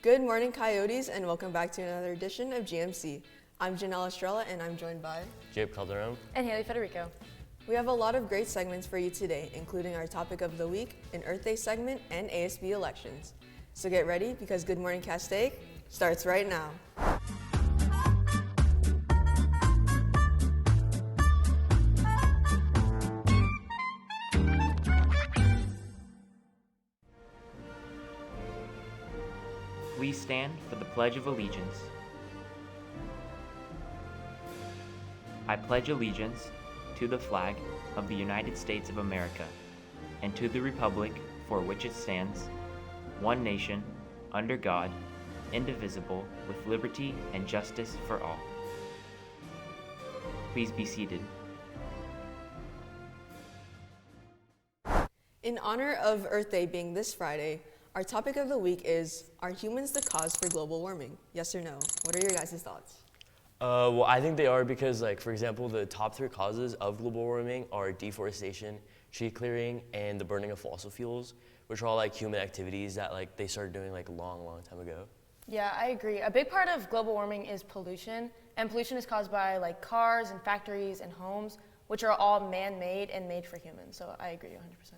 Good morning, Coyotes, and welcome back to another edition of GMC. I'm Janelle Estrella, and I'm joined by Jabe Calderon and Haley Federico. We have a lot of great segments for you today, including our topic of the week, an Earth Day segment, and ASB elections. So get ready because Good Morning Castaic starts right now. We stand for the Pledge of Allegiance. I pledge allegiance to the flag of the United States of America and to the republic for which it stands, one nation, under God, indivisible, with liberty and justice for all. Please be seated. In honor of Earth Day being this Friday, our topic of the week is, are humans the cause for global warming? Yes or no? What are your guys' thoughts? Well, I think they are because, for example, the top 3 causes of global warming are deforestation, tree clearing, and the burning of fossil fuels, which are all human activities that they started doing a long time ago. Yeah, I agree. A big part of global warming is pollution, and pollution is caused by cars and factories and homes, which are all man-made and made for humans. So I agree 100%.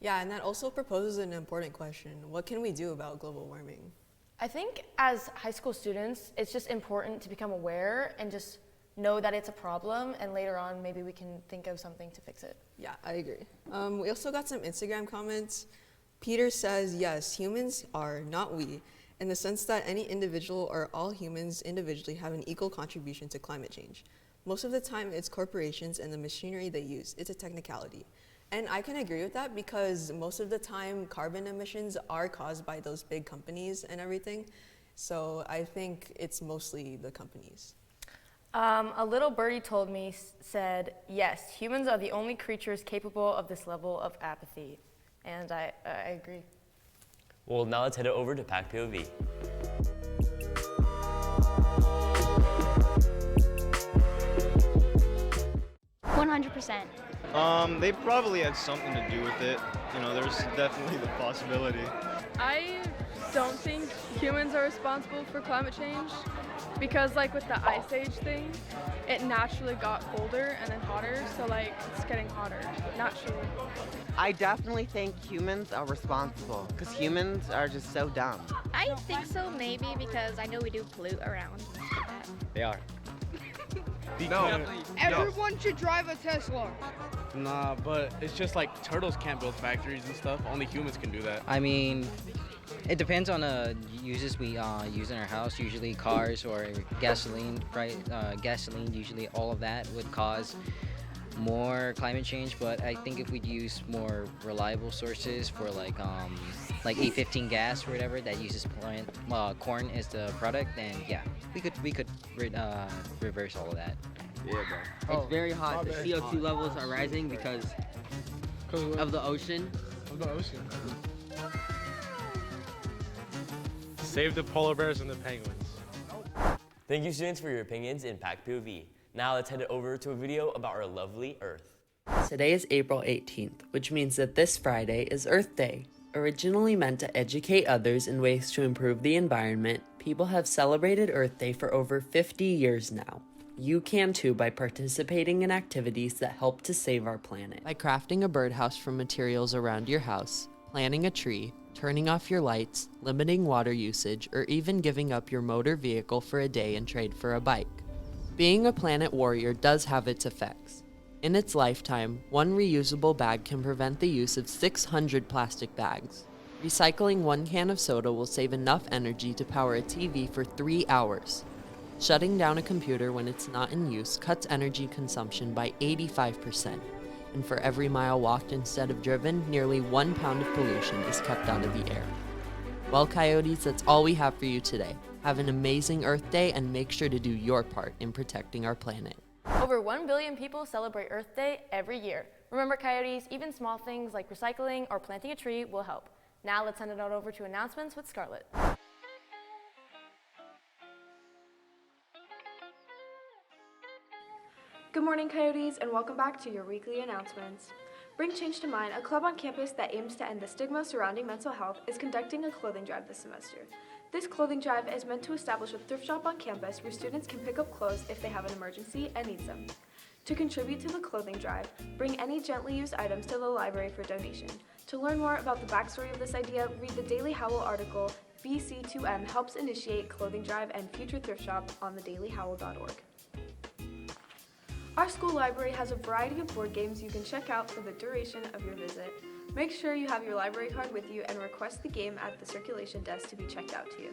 Yeah, and that also proposes an important question. What can we do about global warming? I think as high school students, it's just important to become aware and just know that it's a problem, and later on maybe we can think of something to fix it. Yeah, I agree. We also got some Instagram comments. Peter says, yes, humans are, not we, in the sense that any individual or all humans individually have an equal contribution to climate change. Most of the time it's corporations and the machinery they use. It's a technicality. And I can agree with that because most of the time carbon emissions are caused by those big companies and everything. So I think it's mostly the companies. A little birdie told me, said, yes, humans are the only creatures capable of this level of apathy. And I agree. Well, now let's head over to Pack POV. They probably had something to do with it. There's definitely the possibility. I don't think humans are responsible for climate change because with the Ice Age thing, it naturally got colder and then hotter, so it's getting hotter naturally. I definitely think humans are responsible because humans are just so dumb. I think so, maybe, because I know we do pollute around. They are. Everyone should drive a Tesla. Nah, but it's just turtles can't build factories and stuff. Only humans can do that. I mean, it depends on the uses we use in our house. Usually cars or gasoline, right? Gasoline, usually all of that would cause more climate change. But I think if we'd use more reliable sources for like A15 gas or whatever that uses corn as the product, then yeah, we could reverse all of that. Yeah, bro. It's very hot. The CO2 levels are rising because of the ocean. Save the polar bears and the penguins. Thank you, students, for your opinions in Pack POV. Now let's head over to a video about our lovely Earth. Today is April 18th, which means that this Friday is Earth Day. Originally meant to educate others in ways to improve the environment, people have celebrated Earth Day for over 50 years now. You can too by participating in activities that help to save our planet. By crafting a birdhouse from materials around your house, planting a tree, turning off your lights, limiting water usage, or even giving up your motor vehicle for a day in trade for a bike. Being a planet warrior does have its effects. In its lifetime, one reusable bag can prevent the use of 600 plastic bags. Recycling 1 can of soda will save enough energy to power a TV for 3 hours. Shutting down a computer when it's not in use cuts energy consumption by 85%. And for every mile walked instead of driven, nearly 1 pound of pollution is kept out of the air. Well, Coyotes, that's all we have for you today. Have an amazing Earth Day and make sure to do your part in protecting our planet. Over 1 billion people celebrate Earth Day every year. Remember, Coyotes, even small things like recycling or planting a tree will help. Now let's send it out over to announcements with Scarlett. Good morning, Coyotes, and welcome back to your weekly announcements. Bring Change to Mind, a club on campus that aims to end the stigma surrounding mental health, is conducting a clothing drive this semester. This clothing drive is meant to establish a thrift shop on campus where students can pick up clothes if they have an emergency and need them. To contribute to the clothing drive, bring any gently used items to the library for donation. To learn more about the backstory of this idea, read the Daily Howl article, BC2M helps initiate clothing drive and future thrift shop on thedailyhowl.org. Our school library has a variety of board games you can check out for the duration of your visit. Make sure you have your library card with you and request the game at the circulation desk to be checked out to you.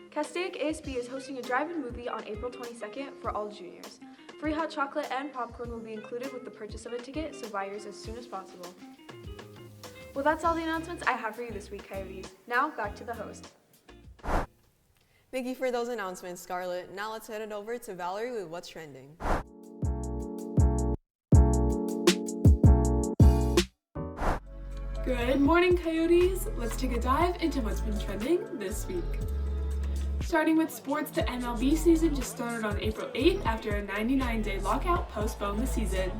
Castaic ASB is hosting a drive-in movie on April 22nd for all juniors. Free hot chocolate and popcorn will be included with the purchase of a ticket, so buy yours as soon as possible. Well, that's all the announcements I have for you this week, Coyotes. Now, back to the host. Thank you for those announcements, Scarlett. Now let's head it over to Valerie with What's Trending. Good morning, Coyotes. Let's take a dive into what's been trending this week. Starting with sports, the MLB season just started on April 8th after a 99-day lockout postponed the season.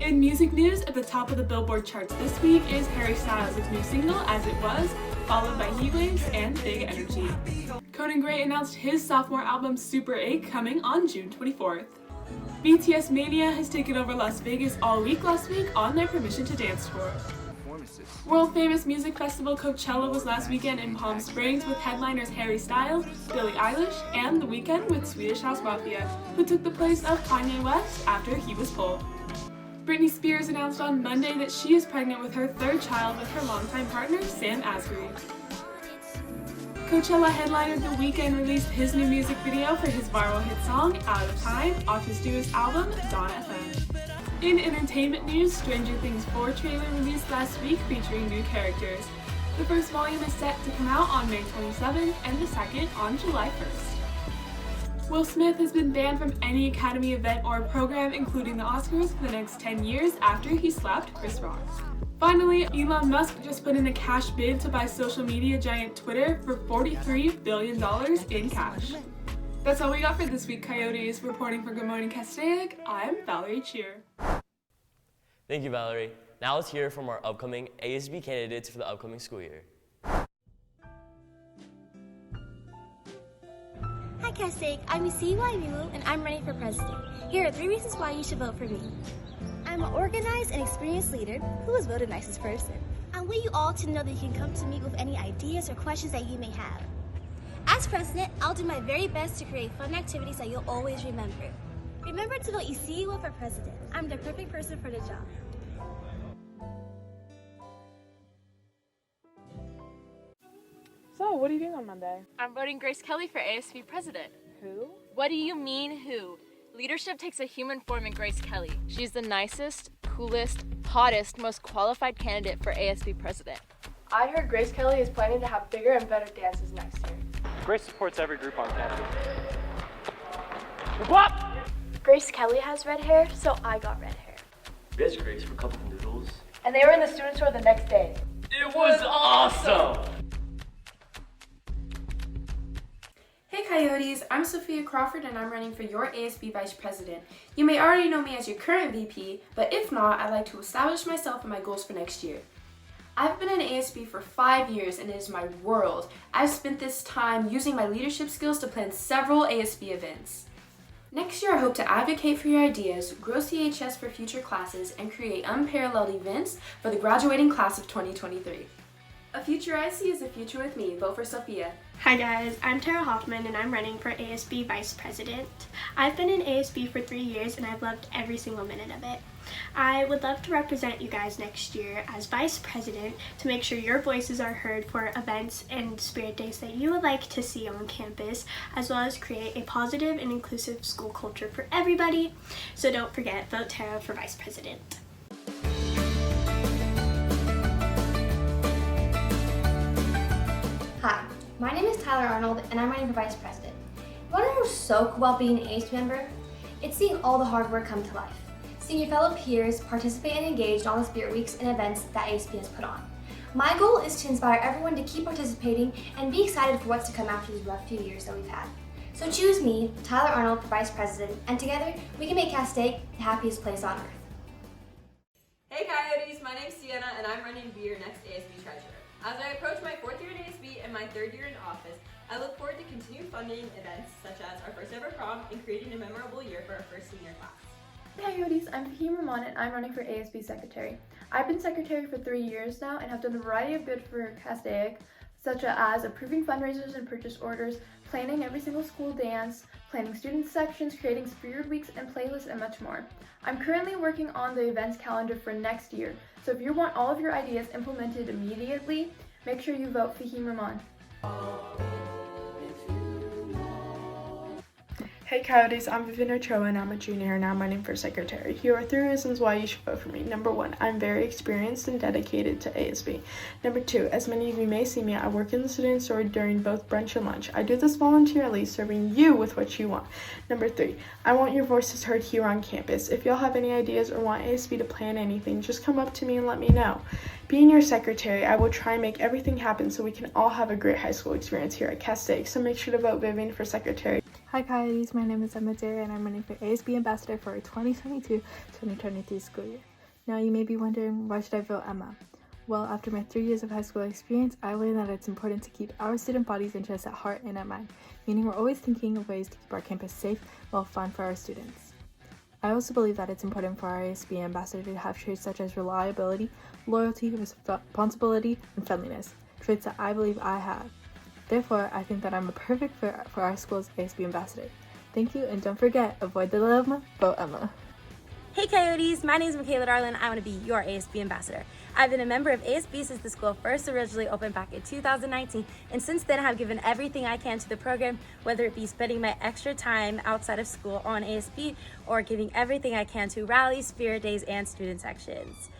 In music news, at the top of the Billboard charts this week is Harry Styles' new single, As It Was, followed by Heatwaves and Big Energy. Conan Gray announced his sophomore album Super 8 coming on June 24th. BTS Mania has taken over Las Vegas all week last week on their Permission to Dance tour. World-famous music festival Coachella was last weekend in Palm Springs with headliners Harry Styles, Billie Eilish, and The Weeknd with Swedish House Mafia, who took the place of Kanye West after he was pulled. Britney Spears announced on Monday that she is pregnant with her third child with her longtime partner, Sam Asghari. Coachella headliner The Weeknd released his new music video for his viral hit song, Out of Time, off his newest album, Dawn FM. In entertainment news, Stranger Things 4 trailer released last week featuring new characters. The first volume is set to come out on May 27th and the second on July 1st. Will Smith has been banned from any Academy event or program, including the Oscars, for the next 10 years after he slapped Chris Rock. Finally, Elon Musk just put in a cash bid to buy social media giant Twitter for $43 billion in cash. That's all we got for this week, Coyotes. Reporting for Good Morning Castaic, I'm Valerie Cheer. Thank you, Valerie. Now let's hear from our upcoming ASB candidates for the upcoming school year. Hi, Castaic. I'm Isiwa and I'm running for president. Here are 3 reasons why you should vote for me. I'm an organized and experienced leader who was voted nicest person. I want you all to know that you can come to me with any ideas or questions that you may have. As president, I'll do my very best to create fun activities that you'll always remember. Remember to vote Isiwa for president. I'm the perfect person for the job. So, what are you doing on Monday? I'm voting Grace Kelly for ASB president. Who? What do you mean, who? Leadership takes a human form in Grace Kelly. She's the nicest, coolest, hottest, most qualified candidate for ASB president. I heard Grace Kelly is planning to have bigger and better dances next year. Grace supports every group on campus. What? Grace Kelly has red hair, so I got red hair. Yes, Grace, for a couple of noodles. And they were in the student tour the next day. It was awesome! Hey Coyotes, I'm Sophia Crawford and I'm running for your ASB Vice President. You may already know me as your current VP, but if not, I'd like to establish myself and my goals for next year. I've been in ASB for 5 years and it is my world. I've spent this time using my leadership skills to plan several ASB events. Next year I hope to advocate for your ideas, grow CHS for future classes, and create unparalleled events for the graduating class of 2023. A future I see is a future with me. Vote for Sophia. Hi guys, I'm Tara Hoffman and I'm running for ASB Vice President. I've been in ASB for 3 years and I've loved every single minute of it. I would love to represent you guys next year as Vice President to make sure your voices are heard for events and spirit days that you would like to see on campus, as well as create a positive and inclusive school culture for everybody. So don't forget, vote Tara for Vice President. Hi, my name is Tyler Arnold and I'm running for Vice President. You want to know what's so cool about being an ASB member? It's seeing all the hard work come to life. Seeing your fellow peers participate and engage in all the spirit weeks and events that ASB has put on. My goal is to inspire everyone to keep participating and be excited for what's to come after these rough few years that we've had. So choose me, Tyler Arnold, for Vice President, and together we can make Castaic the happiest place on earth. Hey Coyotes, my name's Sienna and I'm running to be your next ASB treasurer. As I approach my 4th year at ASB and my third year in office, I look forward to continued funding events such as our first ever prom and creating a memorable year for our first senior class. Hey Coyotes, I'm Fahim Rahman and I'm running for ASB Secretary. I've been Secretary for 3 years now and have done a variety of good for Castaic, such as approving fundraisers and purchase orders, planning every single school dance, planning student sections, creating Spirit Weeks and playlists, and much more. I'm currently working on the events calendar for next year, so if you want all of your ideas implemented immediately, make sure you vote Fahim Rahman. Hey Coyotes, I'm Vivian Ochoa and I'm a junior and I'm running for secretary. Here are 3 reasons why you should vote for me. Number 1, I'm very experienced and dedicated to ASB. Number 2, as many of you may see me, I work in the student store during both brunch and lunch. I do this voluntarily, serving you with what you want. Number 3, I want your voices heard here on campus. If y'all have any ideas or want ASB to plan anything, just come up to me and let me know. Being your secretary, I will try and make everything happen so we can all have a great high school experience here at Castaic, so make sure to vote Vivian for secretary. Hi Coyotes, my name is Emma Dare and I'm running for ASB Ambassador for our 2022-2023 school year. Now you may be wondering, why should I vote Emma? Well, after my 3 years of high school experience, I learned that it's important to keep our student body's interests at heart and at mind, meaning we're always thinking of ways to keep our campus safe while fun for our students. I also believe that it's important for our ASB Ambassador to have traits such as reliability, loyalty, responsibility, and friendliness, traits that I believe I have. Therefore, I think that I'm a perfect fit for our school's ASB Ambassador. Thank you, and don't forget, avoid the dilemma, vote Emma. Hey Coyotes, my name is Michaela Darlin. I want to be your ASB Ambassador. I've been a member of ASB since the school first originally opened back in 2019, and since then I've given everything I can to the program, whether it be spending my extra time outside of school on ASB or giving everything I can to rallies, spirit days, and student sections.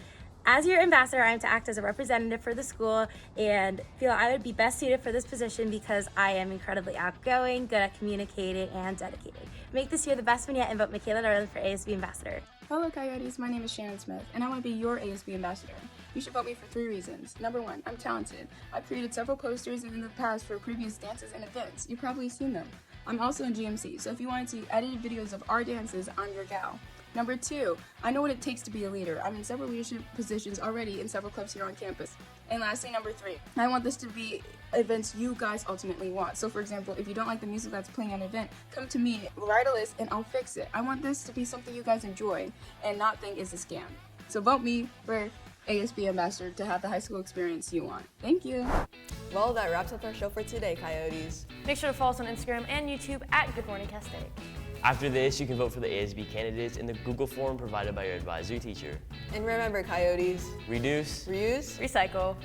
As your ambassador, I am to act as a representative for the school and feel I would be best suited for this position because I am incredibly outgoing, good at communicating, and dedicated. Make this year the best one yet and vote Michaela Darlin for ASB Ambassador. Hello Coyotes, my name is Shannon Smith and I want to be your ASB Ambassador. You should vote me for 3 reasons. Number 1, I'm talented. I've created several posters in the past for previous dances and events. You've probably seen them. I'm also in GMC, so if you want to see edited videos of our dances, I'm your gal. Number 2, I know what it takes to be a leader. I'm in several leadership positions already in several clubs here on campus. And lastly, number 3, I want this to be events you guys ultimately want. So for example, if you don't like the music that's playing at an event, come to me, write a list, and I'll fix it. I want this to be something you guys enjoy and not think is a scam. So vote me for ASB Ambassador to have the high school experience you want. Thank you. Well, that wraps up our show for today, Coyotes. Make sure to follow us on Instagram and YouTube at Good Morning Castaic. After this, you can vote for the ASB candidates in the Google form provided by your advisory teacher. And remember, Coyotes, reduce, reuse, recycle.